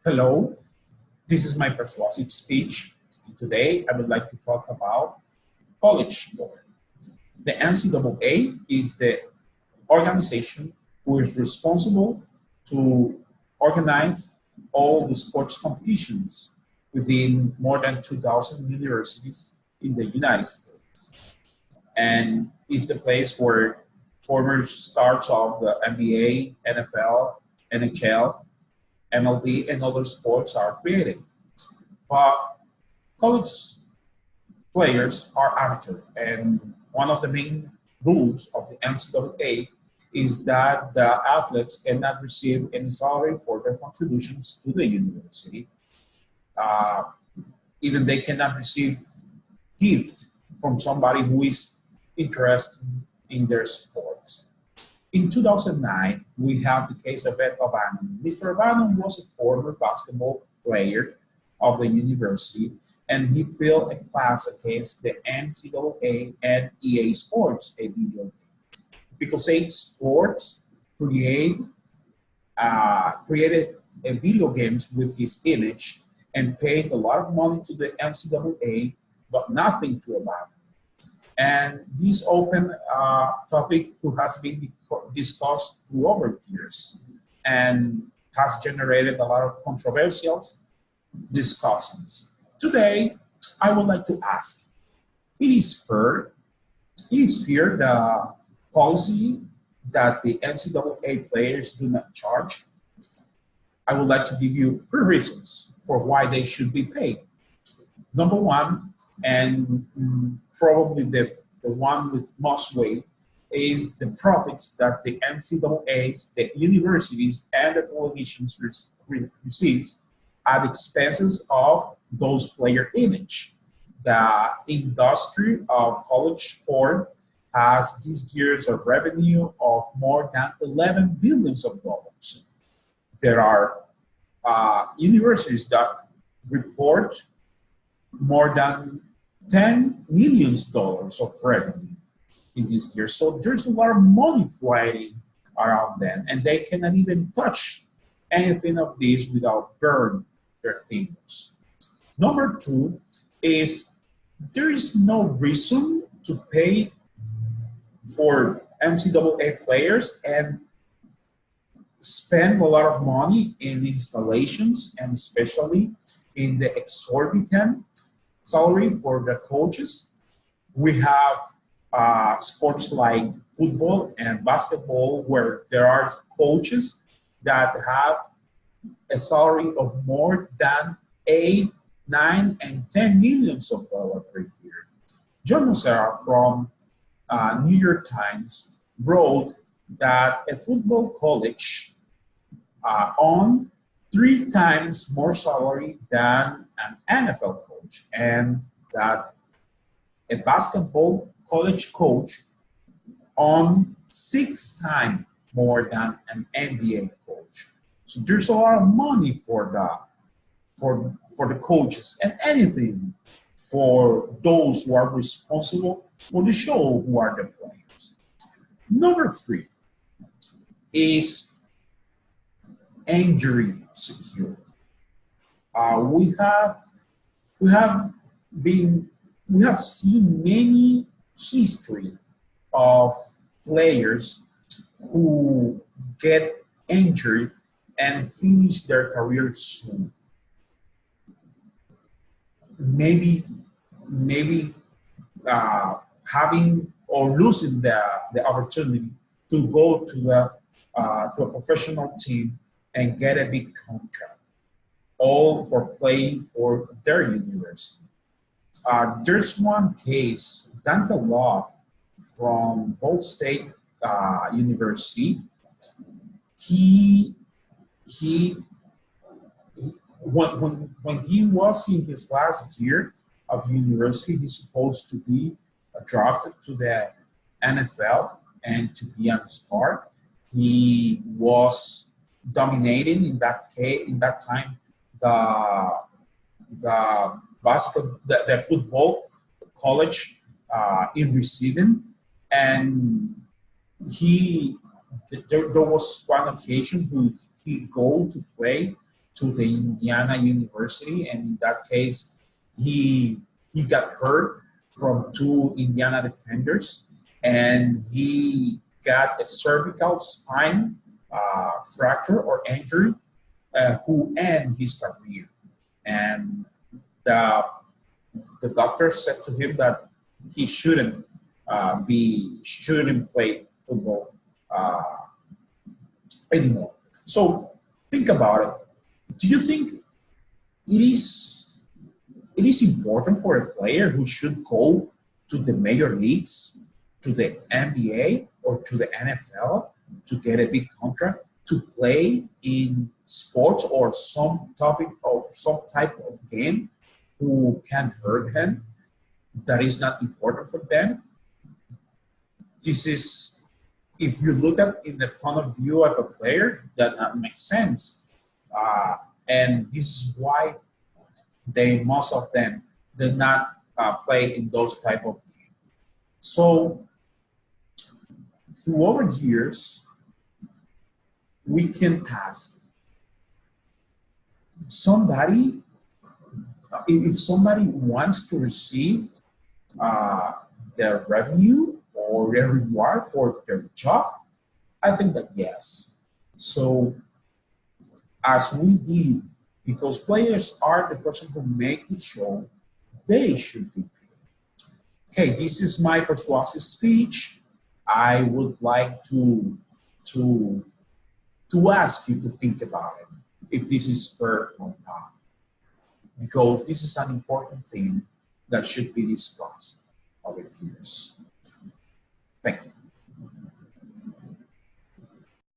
Hello, this is my persuasive speech. Today, I would like to talk about college sport. The NCAA is the organization who is responsible to organize all the sports competitions within more than 2,000 universities in the United States. And is the place where former stars of the NBA, NFL, NHL, MLB, and other sports are created. But college players are amateur, and one of the main rules of the NCAA is that the athletes cannot receive any salary for their contributions to the university. Uh, Even they cannot receive gift from somebody who is interested in their sport. In 2009, we have the case of Ed O'Bannon. Mr. O'Bannon was a former basketball player of the university, and he failed a class against the NCAA and EA Sports, a video game. Because EA Sports created a video games with his image and paid a lot of money to the NCAA, but nothing to O'Bannon. And this open topic has been discussed through over years and has generated a lot of controversial discussions. Today, I would like to ask, it is fair the policy that the NCAA players do not charge? I would like to give you 3 reasons for why they should be paid. Number one, and probably the one with most weight, is the profits that the NCAAs, the universities, and the televisions receive at expenses of those player image. The industry of college sport has these years of revenue of more than $11 billion. There are universities that report more than $10 million of revenue in this year. So there's a lot of money flying around them, and they cannot even touch anything of this without burn their fingers. Number 2 is there is no reason to pay for NCAA players and spend a lot of money in installations, and especially in the exorbitant salary for the coaches. We have sports like football and basketball where there are coaches that have a salary of more than 8, 9, and 10 millions of dollars per year. John Nocera from New York Times wrote that a football college on 3 times more salary than an NFL coach, and that a basketball college coach on 6 times more than an NBA coach. So there's a lot of money for the coaches, and anything for those who are responsible for the show, who are the players. Number 3 is injury security. We have seen many history of players who get injured and finish their career soon. Maybe having or losing the opportunity to go to a professional team and get a big contract, all for playing for their university. There's one case, Dante Love from Ball State University. He when he was in his last year of university, he's supposed to be drafted to the NFL and to be a star. He was dominating in that time the football college in receiving, and there was one occasion he go to play to the Indiana University, and in that case, he got hurt from two Indiana defenders, and he got a cervical spine fracture or injury, who end his career. And the the doctor said to him that he shouldn't play football anymore. So think about it. Do you think it is important for a player who should go to the major leagues, to the NBA or to the NFL to get a big contract to play in sports or some type of game who can hurt him that is not important for them? This is, if you look at in the point of view of a player, that makes sense. And this is why most of them did not play in those type of games. So through over years, we can ask somebody, if somebody wants to receive their revenue or their reward for their job, I think that yes. So as we did, because players are the person who make the show, they should be paid. Okay, this is my persuasive speech. I would like to ask you to think about it, if this is fair or not, because this is an important thing that should be discussed over years. Thank you.